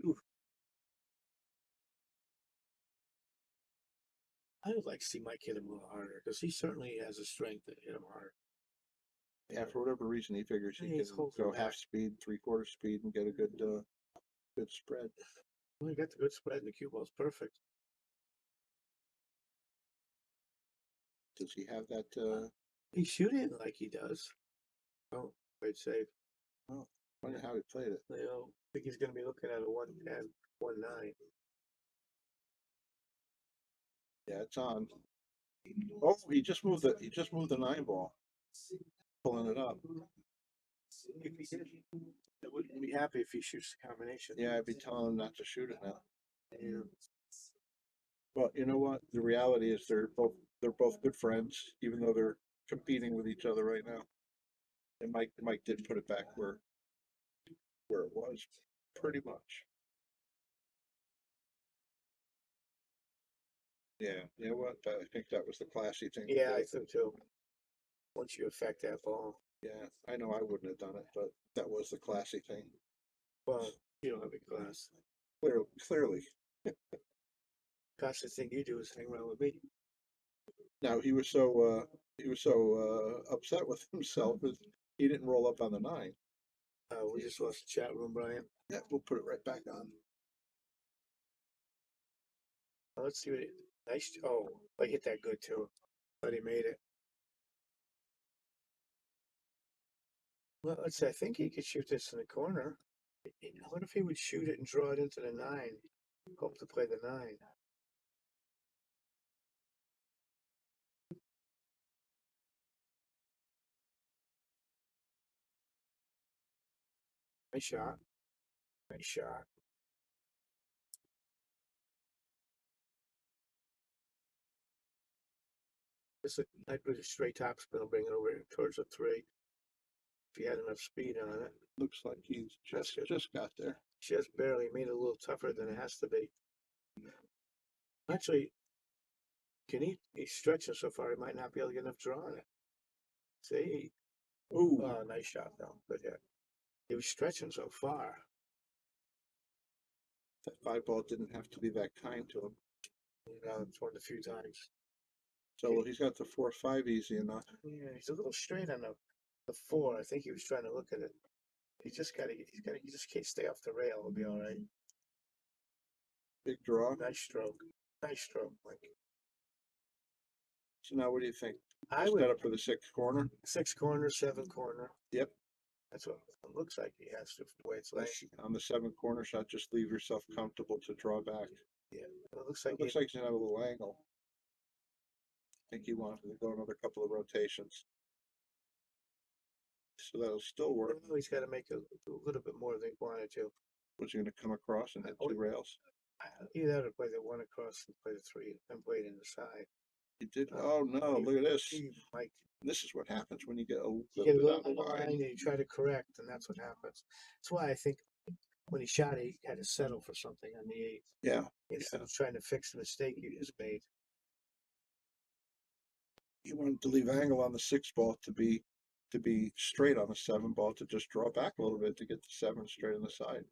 Oof. I would like to see Mike hit him a little harder because he certainly has a strength to hit him hard. Yeah, for whatever reason, he figures he He's can holding go back. half speed, 3/4 speed, and get a good spread. Well, he got the good spread and the cue ball's perfect. Does he have that? He's shooting like he does. Oh, great save. Well, Wonder how he played it. You know, I think he's gonna be looking at a 1-10, 1-9. Yeah, it's on. Oh, he just moved the 9 ball. Pulling it up. If he did, I wouldn't be happy if he shoots the combination. Yeah, I'd be telling him not to shoot it now. Yeah. Well, you know what? The reality is they're both good friends, even though they're competing with each other right now. And Mike did put it back where it was, pretty much. Yeah, you know what? I think that was the classy thing. to Yeah, do. I think too. Once you affect that ball, Yeah, I know I wouldn't have done it, but that was the classy thing. well, you don't have a class. Clearly. Classy thing you do is hang around with me. Now he was so upset with himself that he didn't roll up on the 9. We just lost the chat room, Brian. Yeah, we'll put it right back on. Let's see what it. Nice. Oh, I hit that good too. But he made it. Well, let's see. I think he could shoot this in the corner. What if he would shoot it and draw it into the 9? Hope to play the 9. Nice shot. Nice shot. This I'd put a straight top spin and bring it over towards the 3. If he had enough speed on it. Looks like he's just got there. Just barely made it a little tougher than it has to be. Actually, he's stretching so far, he might not be able to get enough draw on it. See? Ooh, Nice shot though. Good hit. He was stretching so far. that 5 ball didn't have to be that kind to him. It's one of the few times. So he's got the 4-5 easy enough. Yeah, he's a little straight on the 4. I think he was trying to look at it. He just can't stay off the rail. He'll be all right. Big draw. Nice stroke. Nice stroke, Mike. So now what do you think? I Set would up for the 6th corner. 6 corner, 7 corner. Yep. That's what it looks like he has to the way it's laying. On the 7 corner shot, just leave yourself comfortable to draw back. Yeah, it looks like It looks like he's gonna have a little angle. I think he wanted to go another couple of rotations. So that'll still work. he's got to make a little bit more than he wanted to. Was he gonna come across and hit 2 rails? Either had to play the 1 across and play the 3 and play it in the side. He did. Oh no! Look at this. Mike, This is what happens when you get a you little get a bit little out of the line line. and you try to correct, and that's what happens. That's why I think when he shot, he had to settle for something on the 8 Yeah. instead of trying to fix the mistake he just made. He wanted to leave angle on the 6 ball to be straight on the 7 ball, to just draw back a little bit to get the 7 straight on the side.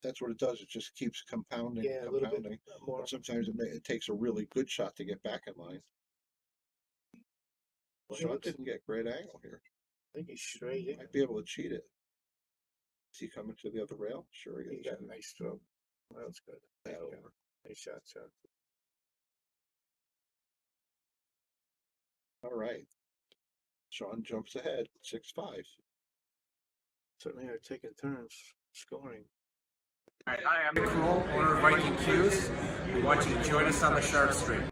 That's what it does. It just keeps compounding, Yeah, a little bit compounding. more. Sometimes it takes a really good shot to get back in line. Well, he Shawn looks- didn't get great angle here. I think he's straight. Yeah. Might be able to cheat it. Is he coming to the other rail? Sure he He is. got a nice stroke. Well, that's good. Yeah, Yeah. over. Nice shot, shot. All right. Shawn jumps ahead, 6-5. Certainly are taking turns scoring. All right, hi, I'm Nick Kroll, owner of Viking Q's. We want you to join us on the Shark Stream.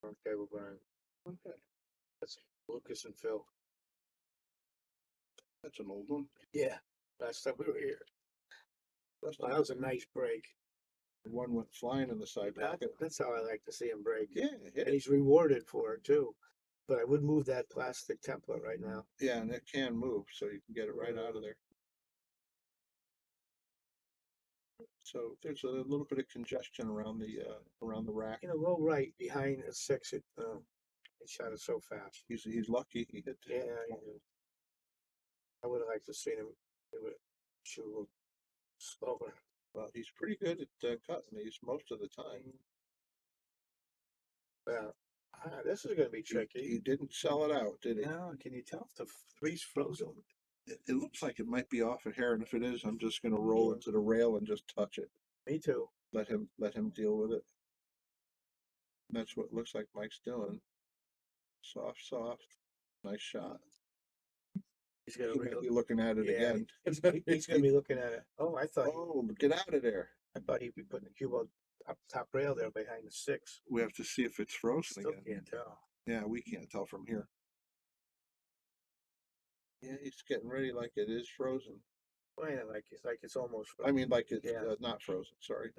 Okay, we're going. Okay. That's Lucas and Phil. That's an old one. Yeah, last time we were here. That's Well, that was a nice break. One went flying in the side pocket. That's how I like to see him break. Yeah, hit And it. he's rewarded for it too. But I would move that plastic template right now. Yeah, and it can move, so you can get it right out of there. So there's a little bit of congestion around the rack. Low right behind the 6, He shot it so fast. He's lucky he hit. Yeah, I would have liked to seen him shoot a little slower. Well, he's pretty good at cutting these most of the time. Well, this is going to be tricky. He didn't sell it out, did he? No, can you tell if the three's frozen? It looks like it might be off a hair, and if it is, I'm just going to roll into the rail and just touch it. Me too. Let him deal with it. And that's what it looks like Mike's doing. Soft. Nice shot. He's going He to might be looking at it again. He's going to be looking at it. Oh, I thought. Oh, get out of there. I thought he'd be putting the cue ball up top rail there behind the 6. We have to see if it's frozen Still again. can't tell. Yeah, we can't tell from here. Yeah, he's getting ready like it is frozen. Well, yeah, like it's almost frozen. I mean, like it's Yeah. not frozen. Sorry.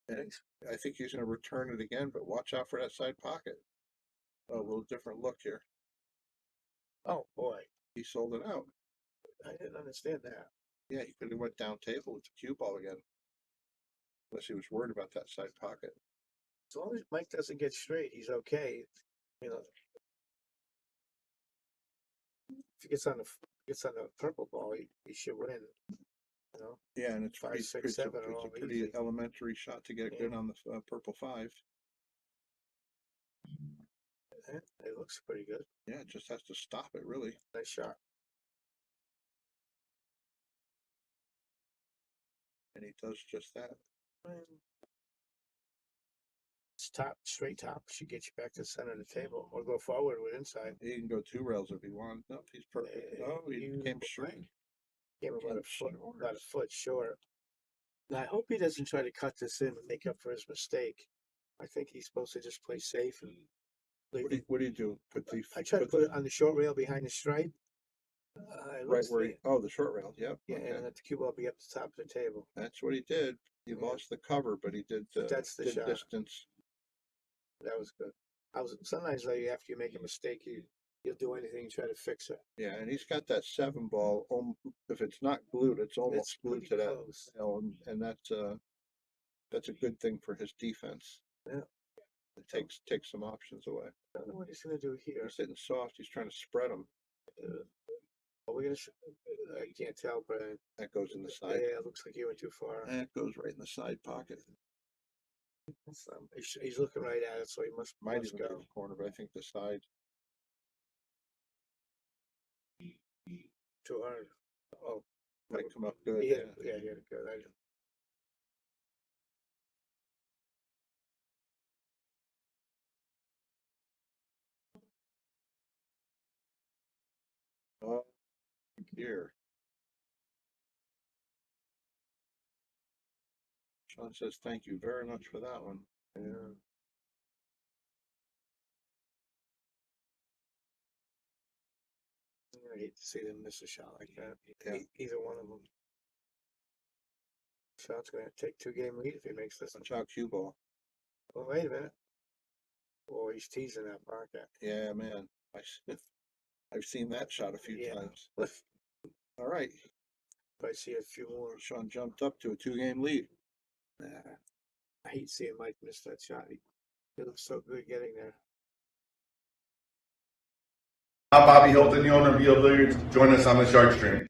And I think he's going to return it again, but watch out for that side pocket. Oh, a little different look here. Oh boy, He sold it out. I didn't understand that. Yeah, he could have went down table with the cue ball again. Unless he was worried about that side pocket. As long as Mike doesn't get straight, he's okay. You know, if he gets on the purple ball, he should win. You know, Yeah, and it's 5, pretty, 6, it's 7 a, are it's all a pretty easy. elementary shot to get good on the purple 5. It looks pretty good. Yeah, it just has to stop it, really. Nice shot. And he does just that. It's top, straight top should get you back to the center of the table, or go forward with inside. He can go 2 rails if he wants. No, he's perfect. No, he came straight. Came about a foot short. Now, I hope he doesn't try to cut this in and make up for his mistake. I think he's supposed to just play safe and leave. What do you do? Put the I try to put it on the short rail behind the stripe. right where the short rail. Yep. Yeah, Okay. and let the cue ball be up the top of the table. That's what he did. He lost the cover, but he did. That's the did shot. distance. That was good. Sometimes like after you make a mistake, you'll do anything to try to fix it. Yeah, and he's got that 7 ball. If it's not glued, it's almost glued to that. Close. And that's a good thing for his defense. Yeah. It takes some options away. I don't know what he's gonna do here. He's hitting soft. He's trying to spread them. Are we gonna? I can't tell, but That goes in the side. yeah, it looks like he went too far. And it goes right in the side pocket. He's looking right at it, so he must Might even go. go the corner, but I think the side. Too hard. Oh, Might come up good. he Yeah. hit it good. Oh, here. Sean says, thank you very much for that one. Yeah. I hate to see them miss a shot like that. Yeah. Either one of them. Shot's gonna take 2-game lead if he makes this. Watch out, cue ball. Oh, wait a minute. Oh, he's teasing that pocket. Yeah, man. I've seen that shot a few Yeah. times. All right. I see a few more. Sean jumped up to a 2-game lead. I hate seeing Mike miss that shot. He looks so good getting there. I'm Bobby Hilton, the owner of Yield Billiards. Join us on the Shark Stream.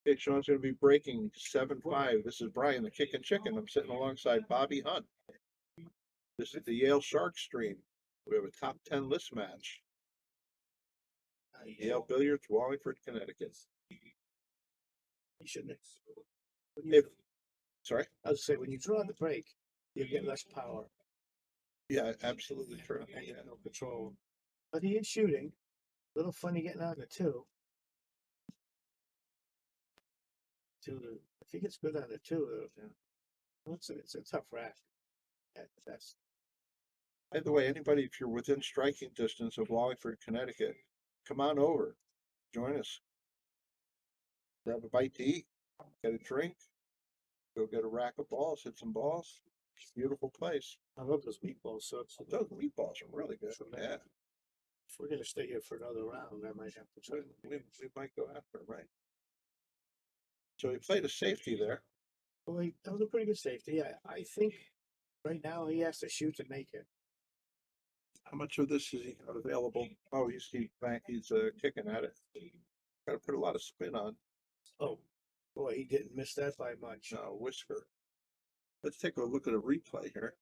Okay, Sean's going to be breaking 7-5. This is Brian, the Kickin' Chicken. I'm sitting alongside Bobby Hunt. This is the Yale Shark Stream. We have a top 10 list match. Yale Billiards, Wallingford, Connecticut. You shouldn't. Sorry? I was say when you draw the break, you get less power. Yeah, absolutely true. And you have no control. But he is shooting. A little funny getting on the 2. If he gets good on the 2, it's a tough rack. That's. By the way, anybody, if you're within striking distance of Wallingford, Connecticut, come on over. Join us. Grab a bite to eat, get a drink, go get a rack of balls, hit some balls. It's a beautiful place. I love those meatballs. So Those meatballs are really good. Yeah. If we're gonna stay here for another round, I might have to try. We might go after him, right? So he played a safety there. Well, that was a pretty good safety. I think right now he has to shoot to make it. How much of this is he got available? Oh, he's kicking at it. Got to put a lot of spin on. Oh, boy, he didn't miss that by much. No, whisker. Let's take a look at a replay here.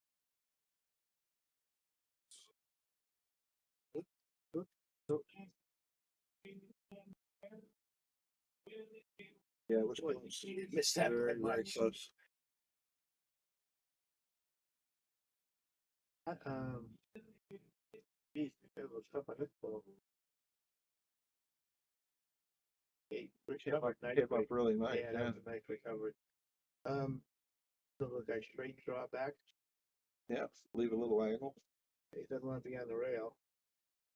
Yeah, it was Boy, close. he didn't miss that by Very, very much. close. Geez, that was tough on this ball. He recovered Came up nicely. really nice. Yeah, that was a nice recovery. So look, I straight draw back. Yeah, leave a little angle. He doesn't want to be on the rail.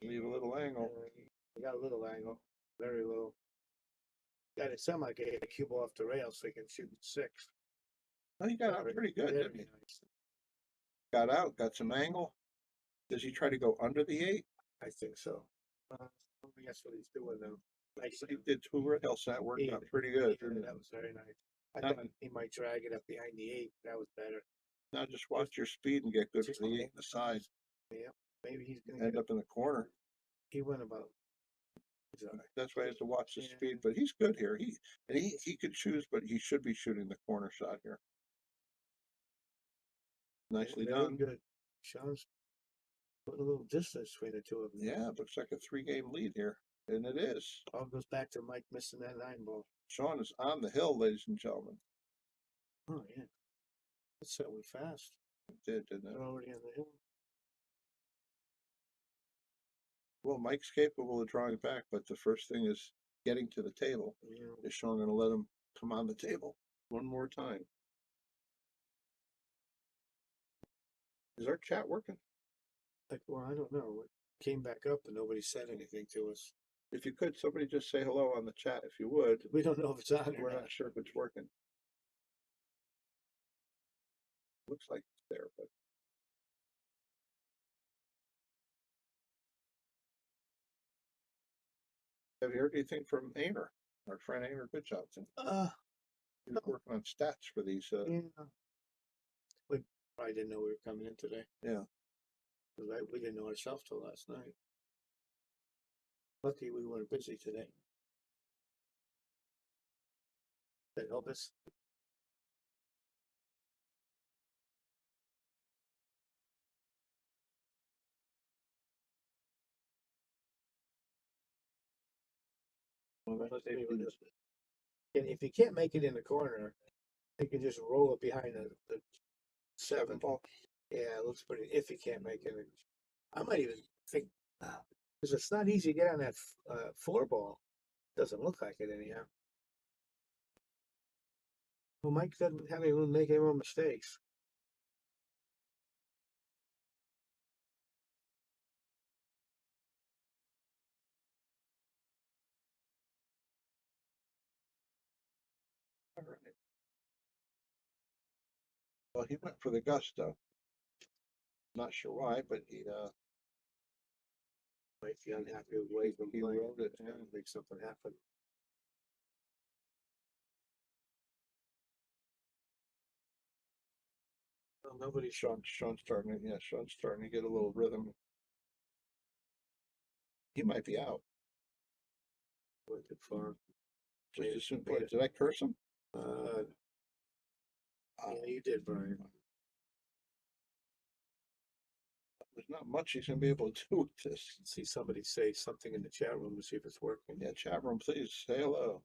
Leave a little angle. He got a little angle, very little. Got it sound like a cue ball off the rail so he can shoot 6. Oh, he got out pretty good, Very didn't he? nice. Got out, got some angle. Does he try to go under the 8? I think so. I think that's what he's doing now. Nice. He did 2 rails. That worked Yeah, out pretty good. Yeah, didn't it? that was very nice. I Now- thought he might drag it up behind the 8. That was better. Now just watch your speed and get good Just for the 8 in the side. Yeah, maybe he's gonna End get up in the corner. He went about. That's why he has to watch the Yeah. speed, but he's good here. He could choose, but he should be shooting the corner shot here. Nicely Very done. Good. Shawn's putting a little distance between the two of them. Yeah, looks like a 3-game lead here, and it is. All goes back to Mike missing that 9 ball. Shawn is on the hill, ladies and gentlemen. Oh yeah, that's so fast. It did, didn't They're it? already on the hill. Well, Mike's capable of drawing back, but the first thing is getting to the table. Yeah. Is Shawn going to let him come on the table one more time? Is our chat working? Like, well, I don't know. It came back up and nobody said anything to us. If you could, somebody just say hello on the chat if you would. We don't know if it's on We're or not not. sure if it's working. Looks like it's there, but have you heard anything from Ainer? Our friend Ainer Goodjobson. He's working on stats for these. Yeah. We probably didn't know we were coming in today. Yeah. Because we didn't know ourselves till last night. Lucky we weren't busy today. That help us. Well, let's see what it is. And if you can't make it in the corner, you can just roll it behind the 7 ball. Yeah, it looks pretty. If you can't make it, I might even think because it's not easy to get on that 4 ball. Doesn't look like it anyhow. Well, Mike doesn't have anyone make any more mistakes. All right. Well, he went for the gusto. Not sure why, but he Might be unhappy with the way he playing. wrote it. Yeah, make something happen. Well, nobody's Shawn's starting to, Shawn's starting to get a little rhythm. He might be out. went too far. Just as soon. Wait, did I curse him? Yeah, you did, Brian. There's not much he's gonna be able to do with this. See somebody say something in the chat room to see if it's working. Yeah, chat room, please say hello.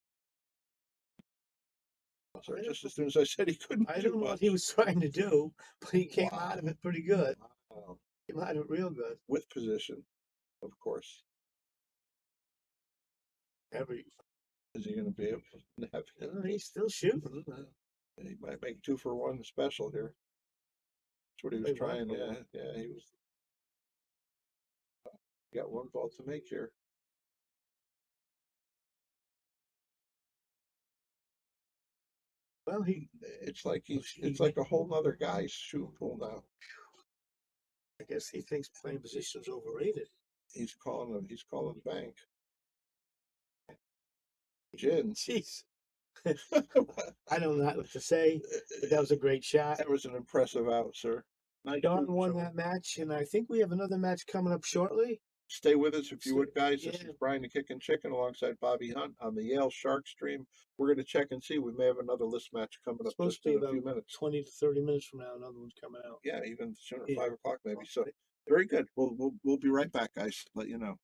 So just as soon as I said he couldn't I do don't know much. what he was trying to do, but he came Wow. out of it pretty good. Wow. Came out of it real good. With position, of course. Is he gonna be able to have? He's still shooting. He might make 2 for 1 special here. That's what he was Wait, 1 trying. for Yeah, 1? yeah, he was. Got 1 ball to make here. Well, It's like it's like a whole nother guy's shooting pool now. I guess he thinks playing position's overrated. He's calling the bank. Gin. Jeez. I don't know what to say, but that was a great shot. That was an impressive out, sir. Nice Don shooting, won Sean. that match, and I think we have another match coming up shortly. Stay with us if you would, guys. This Yeah. is Brian the Kickin' Chicken alongside Bobby Hunt on the Yale Shark stream. We're going to check and see. We may have another list match coming It's up supposed just to be in a few about minutes. 20 to 30 minutes from now. Another one's coming out. Yeah, even sooner, Yeah. 5 o'clock maybe. So very good. We'll be right back, guys. Let you know.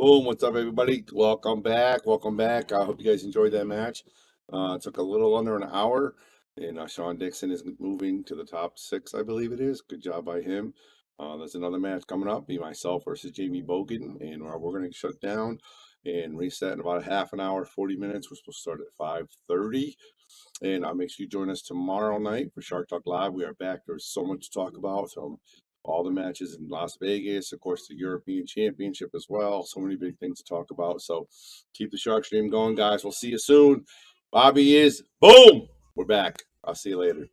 Boom, what's up, everybody? Welcome back. Welcome back. I hope you guys enjoyed that match. It took a little under an hour, and Shawn Dickson is moving to the top 6, I believe it is. Good job by him. There's another match coming up, be myself versus Jamie Bogan, and we're going to shut down and reset in about a half an hour, 40 minutes. We're supposed to start at 5:30. And make sure you join us tomorrow night for Shark Talk Live. We are back. There's so much to talk about. So all the matches in Las Vegas, of course, the European Championship as well. So many big things to talk about. So keep the Shark Stream going, guys. We'll see you soon. Bobby is boom. We're back. I'll see you later.